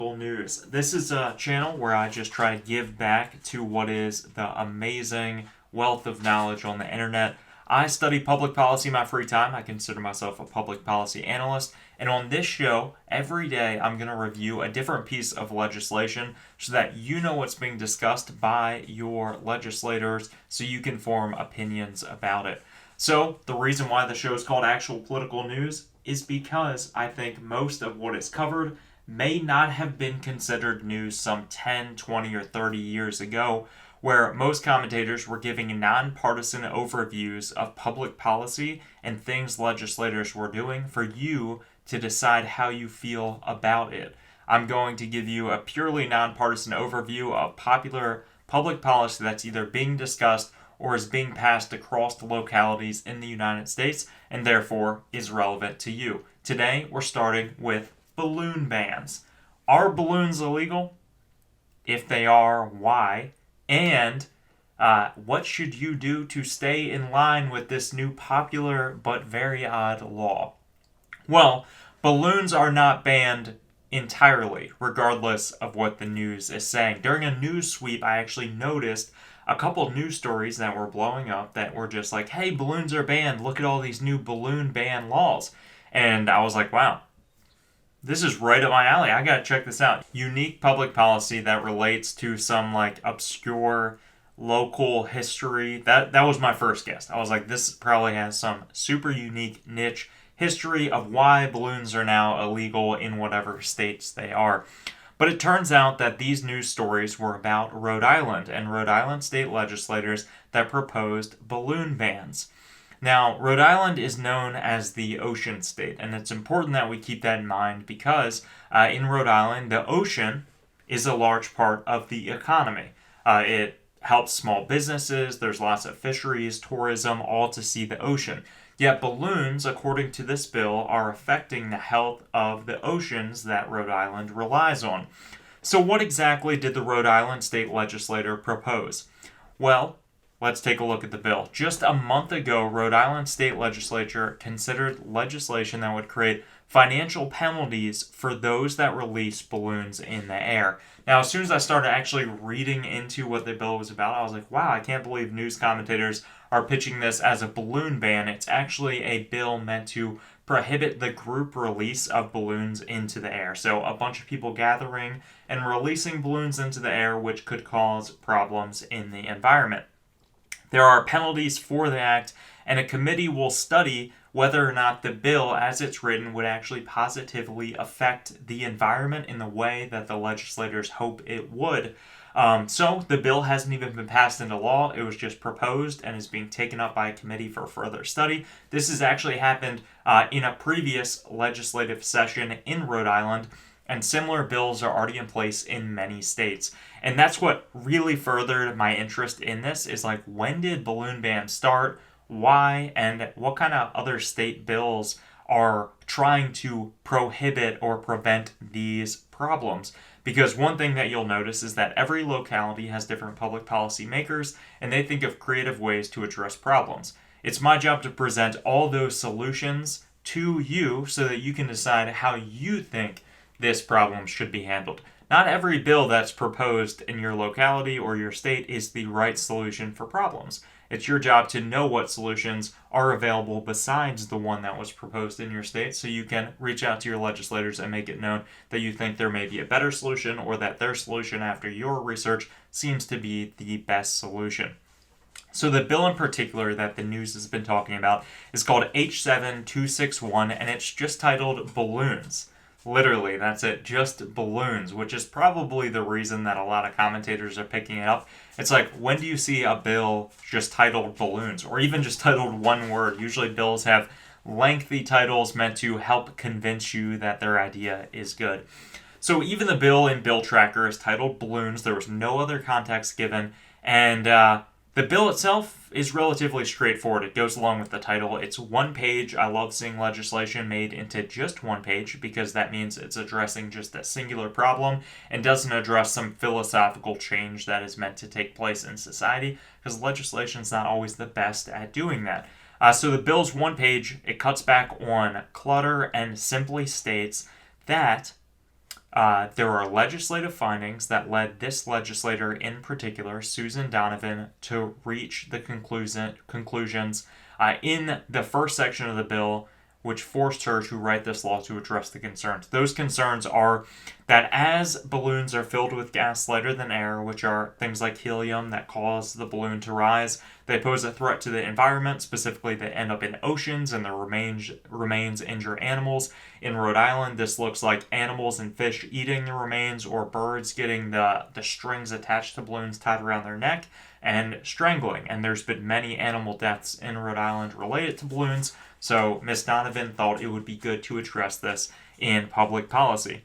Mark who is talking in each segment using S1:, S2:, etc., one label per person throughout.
S1: News. This is a channel where I just try to give back to what is the amazing wealth of knowledge on the internet. I study public policy in my free time. I consider myself a public policy analyst. And on this show, every day I'm going to review a different piece of legislation so that you know what's being discussed by your legislators so you can form opinions about it. So, the reason why the show is called Actual Political News is because I think most of what is covered may not have been considered news some 10, 20, or 30 years ago, where most commentators were giving nonpartisan overviews of public policy and things legislators were doing for you to decide how you feel about it. I'm going to give you a purely nonpartisan overview of popular public policy that's either being discussed or is being passed across the localities in the United States and therefore is relevant to you. Today, we're starting with balloon bans. Are balloons illegal? If they are, why? And what should you do to stay in line with this new popular but very odd law? Well, balloons are not banned entirely, regardless of what the news is saying. During a news sweep, I actually noticed a couple news stories that were blowing up that were just like, hey, balloons are banned. Look at all these new balloon ban laws. And I was like, wow, this is right up my alley. I gotta check this out. Unique public policy that relates to some like obscure local history. That was my first guess. I was like, this probably has some super unique niche history of why balloons are now illegal in whatever states they are. But it turns out that these news stories were about Rhode Island and Rhode Island state legislators that proposed balloon bans. Now, Rhode Island is known as the ocean state, and it's important that we keep that in mind because in Rhode Island, the ocean is a large part of the economy. It helps small businesses, there's lots of fisheries, tourism, all to see the ocean. Yet balloons, according to this bill, are affecting the health of the oceans that Rhode Island relies on. So what exactly did the Rhode Island state legislature propose? Well, let's take a look at the bill. Just a month ago, Rhode Island state legislature considered legislation that would create financial penalties for those that release balloons in the air. Now, as soon as I started actually reading into what the bill was about, I was like, wow, I can't believe news commentators are pitching this as a balloon ban. It's actually a bill meant to prohibit the group release of balloons into the air. So a bunch of people gathering and releasing balloons into the air, which could cause problems in the environment. There are penalties for the act, and a committee will study whether or not the bill, as it's written, would actually positively affect the environment in the way that the legislators hope it would. So the bill hasn't even been passed into law. It was just proposed and is being taken up by a committee for further study. This has actually happened in a previous legislative session in Rhode Island, and similar bills are already in place in many states. And that's what really furthered my interest in this is like, when did balloon bans start? Why? And what kind of other state bills are trying to prohibit or prevent these problems? Because one thing that you'll notice is that every locality has different public policy makers, and they think of creative ways to address problems. It's my job to present all those solutions to you so that you can decide how you think this problem should be handled. Not every bill that's proposed in your locality or your state is the right solution for problems. It's your job to know what solutions are available besides the one that was proposed in your state so you can reach out to your legislators and make it known that you think there may be a better solution or that their solution after your research seems to be the best solution. So the bill in particular that the news has been talking about is called H7261, and it's just titled Balloons. Literally, that's it, just balloons, which is probably the reason that a lot of commentators are picking it up. It's like, when do you see a bill just titled balloons, or even just titled one word? Usually bills have lengthy titles meant to help convince you that their idea is good. So even the bill in Bill Tracker is titled balloons. There was no other context given, and the bill itself is relatively straightforward. It goes along with the title. It's one page. I love seeing legislation made into just one page because that means it's addressing just a singular problem and doesn't address some philosophical change that is meant to take place in society, because legislation is not always the best at doing that. So the bill's one page. It cuts back on clutter and simply states that there are legislative findings that led this legislator in particular, Susan Donovan, to reach the conclusions in the first section of the bill, which forced her to write this law to address the concerns. Those concerns are that as balloons are filled with gas lighter than air, which are things like helium that cause the balloon to rise, they pose a threat to the environment. Specifically, they end up in oceans and the remains injure animals. In Rhode Island, this looks like animals and fish eating the remains, or birds getting the strings attached to balloons tied around their neck and strangling. And there's been many animal deaths in Rhode Island related to balloons. So Ms. Donovan thought it would be good to address this in public policy.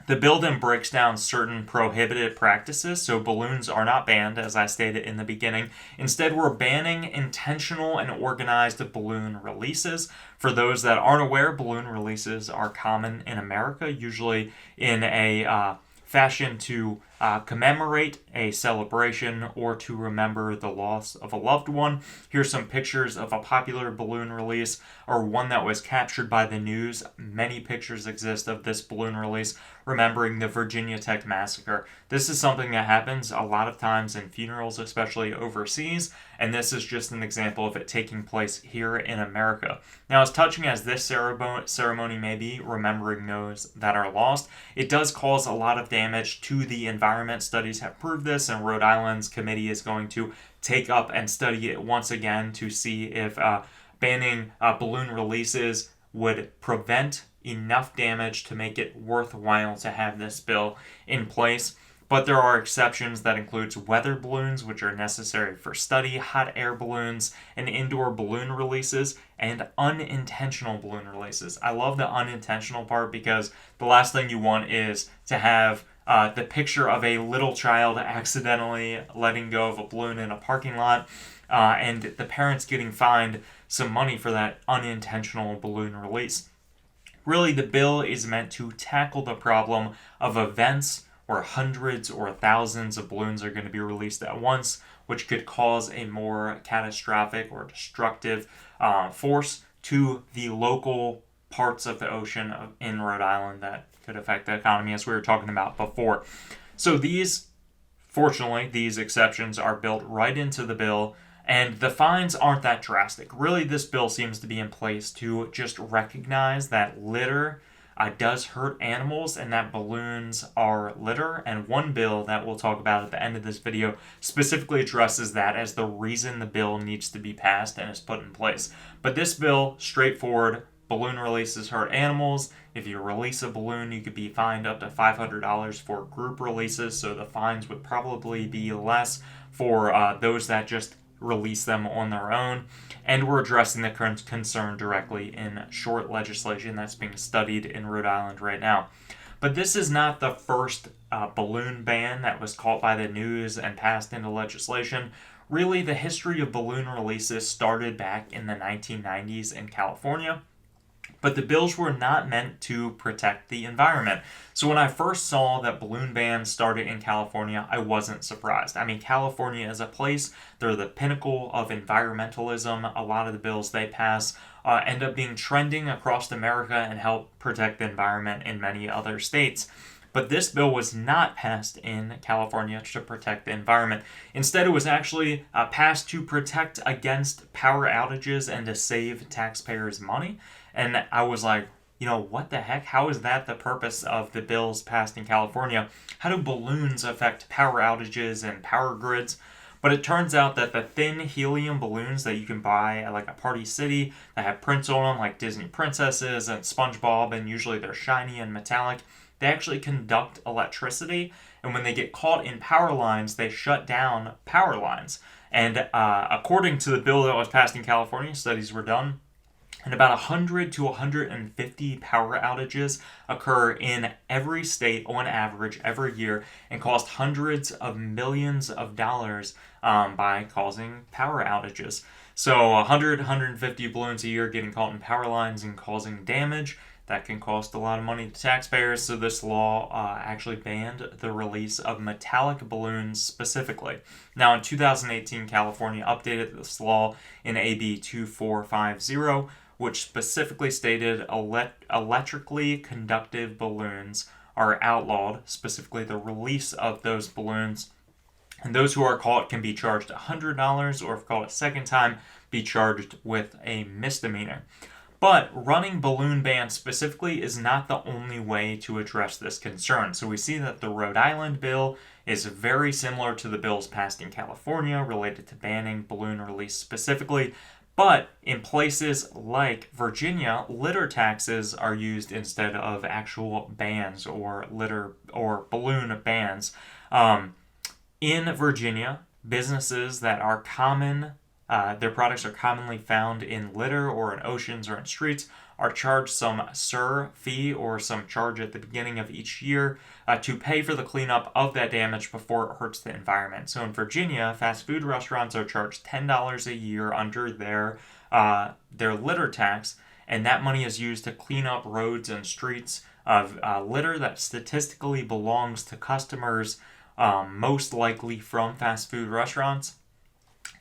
S1: The bill then breaks down certain prohibited practices. So balloons are not banned, as I stated in the beginning. Instead, we're banning intentional and organized balloon releases. For those that aren't aware, balloon releases are common in America, usually in a fashion to commemorate a celebration or to remember the loss of a loved one. Here's some pictures of a popular balloon release, or one that was captured by the news. Many pictures exist of this balloon release remembering the Virginia Tech massacre. This is something that happens a lot of times in funerals, especially overseas, and this is just an example of it taking place here in America. Now, as touching as this ceremony may be, remembering those that are lost, it does cause a lot of damage to the environment. Studies have proved this, and Rhode Island's committee is going to take up and study it once again to see if banning balloon releases would prevent enough damage to make it worthwhile to have this bill in place. But there are exceptions that includes weather balloons, which are necessary for study, hot air balloons, and indoor balloon releases, and unintentional balloon releases. I love the unintentional part because the last thing you want is to have the picture of a little child accidentally letting go of a balloon in a parking lot, and the parents getting fined some money for that unintentional balloon release. Really, the bill is meant to tackle the problem of events where hundreds or thousands of balloons are going to be released at once, which could cause a more catastrophic or destructive force to the local parts of the ocean in Rhode Island that could affect the economy, as we were talking about before. So fortunately, these exceptions are built right into the bill, and the fines aren't that drastic. Really, this bill seems to be in place to just recognize that litter does hurt animals and that balloons are litter. And one bill that we'll talk about at the end of this video specifically addresses that as the reason the bill needs to be passed and is put in place. But this bill, straightforward, balloon releases hurt animals. If you release a balloon, you could be fined up to $500 for group releases, so the fines would probably be less for those that just release them on their own. And we're addressing the current concern directly in short legislation that's being studied in Rhode Island right now. But this is not the first balloon ban that was caught by the news and passed into legislation. Really, the history of balloon releases started back in the 1990s in California. But the bills were not meant to protect the environment. So when I first saw that balloon bans started in California, I wasn't surprised. I mean, California is a place, they're the pinnacle of environmentalism. A lot of the bills they pass end up being trending across America and help protect the environment in many other states. But this bill was not passed in California to protect the environment. Instead, it was actually passed to protect against power outages and to save taxpayers money. And I was like, what the heck? How is that the purpose of the bills passed in California? How do balloons affect power outages and power grids? But it turns out that the thin helium balloons that you can buy at like a Party City that have prints on them like Disney princesses and SpongeBob, and usually they're shiny and metallic, they actually conduct electricity. And when they get caught in power lines, they shut down power lines. And according to the bill that was passed in California, studies were done, and about 100 to 150 power outages occur in every state on average every year and cost hundreds of millions of dollars by causing power outages. So 100, 150 balloons a year getting caught in power lines and causing damage. That can cost a lot of money to taxpayers, so this law actually banned the release of metallic balloons specifically. Now, in 2018, California updated this law in AB 2450, which specifically stated electrically conductive balloons are outlawed, specifically the release of those balloons. And those who are caught can be charged $100, or if caught a second time, be charged with a misdemeanor. But running balloon bans specifically is not the only way to address this concern. So we see that the Rhode Island bill is very similar to the bills passed in California related to banning balloon release specifically. But in places like Virginia, litter taxes are used instead of actual bans or litter or balloon bans. In Virginia, businesses that are common, their products are commonly found in litter or in oceans or in streets, are charged some SUR fee or some charge at the beginning of each year to pay for the cleanup of that damage before it hurts the environment. So in Virginia, fast food restaurants are charged $10 a year under their litter tax, and that money is used to clean up roads and streets of litter that statistically belongs to customers most likely from fast food restaurants,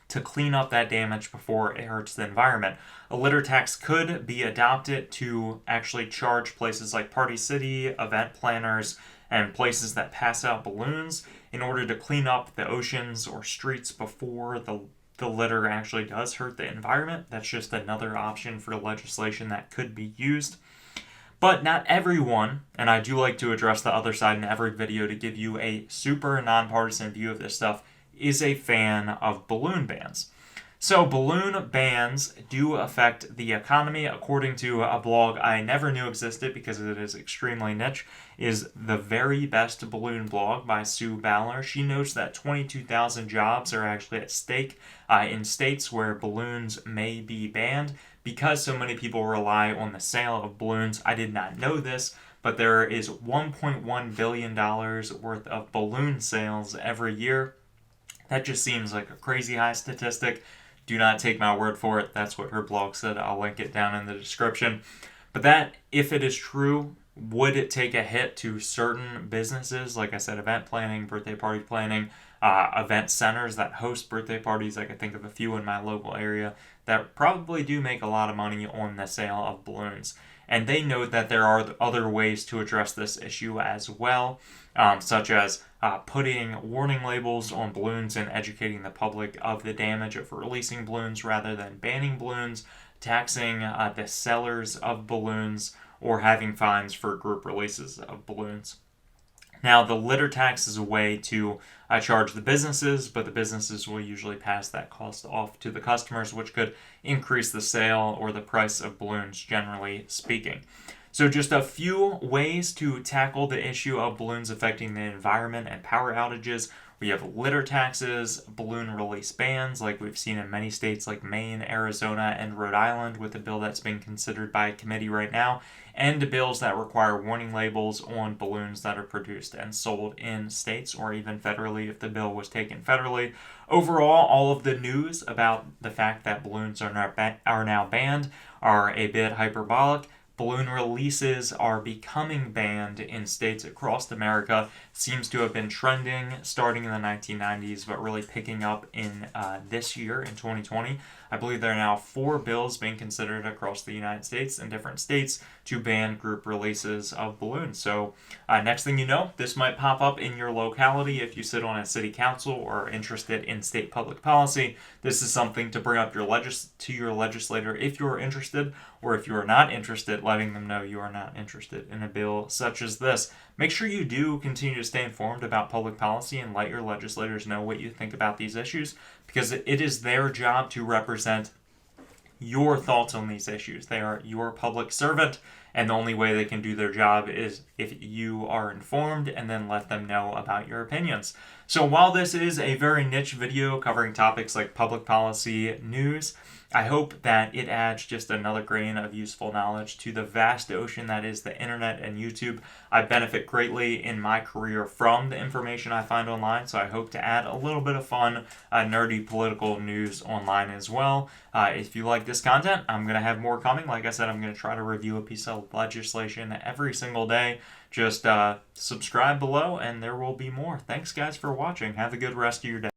S1: to clean up that damage before it hurts the environment. A litter tax could be adopted to actually charge places like Party City, event planners, and places that pass out balloons in order to clean up the oceans or streets before the litter actually does hurt the environment. That's just another option for legislation that could be used. But not everyone, and I do like to address the other side in every video to give you a super nonpartisan view of this stuff, is a fan of balloon bans. So balloon bans do affect the economy. According to a blog I never knew existed because it is extremely niche, is The Very Best Balloon Blog by Sue Baller. She notes that 22,000 jobs are actually at stake in states where balloons may be banned because so many people rely on the sale of balloons. I did not know this, but there is $1.1 billion worth of balloon sales every year. That just seems like a crazy high statistic. Do not take my word for it. That's what her blog said. I'll link it down in the description. But that, if it is true, would it take a hit to certain businesses? Like I said, event planning, birthday party planning, event centers that host birthday parties. I could think of a few in my local area that probably do make a lot of money on the sale of balloons. And they note that there are other ways to address this issue as well, such as putting warning labels on balloons and educating the public of the damage of releasing balloons rather than banning balloons, taxing the sellers of balloons, or having fines for group releases of balloons. Now, the litter tax is a way to charge the businesses, but the businesses will usually pass that cost off to the customers, which could increase the sale or the price of balloons, generally speaking. So just a few ways to tackle the issue of balloons affecting the environment and power outages. We have litter taxes, balloon release bans, like we've seen in many states like Maine, Arizona, and Rhode Island, with a bill that's being considered by a committee right now, and bills that require warning labels on balloons that are produced and sold in states or even federally if the bill was taken federally. Overall, all of the news about the fact that balloons are now banned are a bit hyperbolic. Balloon releases are becoming banned in states across America. Seems to have been trending starting in the 1990s, but really picking up in this year, in 2020. I believe there are now 4 bills being considered across the United States and different states to ban group releases of balloons. So next thing you know, this might pop up in your locality if you sit on a city council or are interested in state public policy. This is something to bring up to your legislator if you're interested, or if you are not interested, letting them know you are not interested in a bill such as this. Make sure you do continue to stay informed about public policy and let your legislators know what you think about these issues, because it is their job to represent your thoughts on these issues. They are your public servant, and the only way they can do their job is if you are informed and then let them know about your opinions. So while this is a very niche video covering topics like public policy news, I hope that it adds just another grain of useful knowledge to the vast ocean that is the internet and YouTube. I benefit greatly in my career from the information I find online, so I hope to add a little bit of fun, nerdy political news online as well. If you like this content, I'm going to have more coming. Like I said, I'm going to try to review a piece of legislation every single day. Just subscribe below and there will be more. Thanks guys for watching. Have a good rest of your day.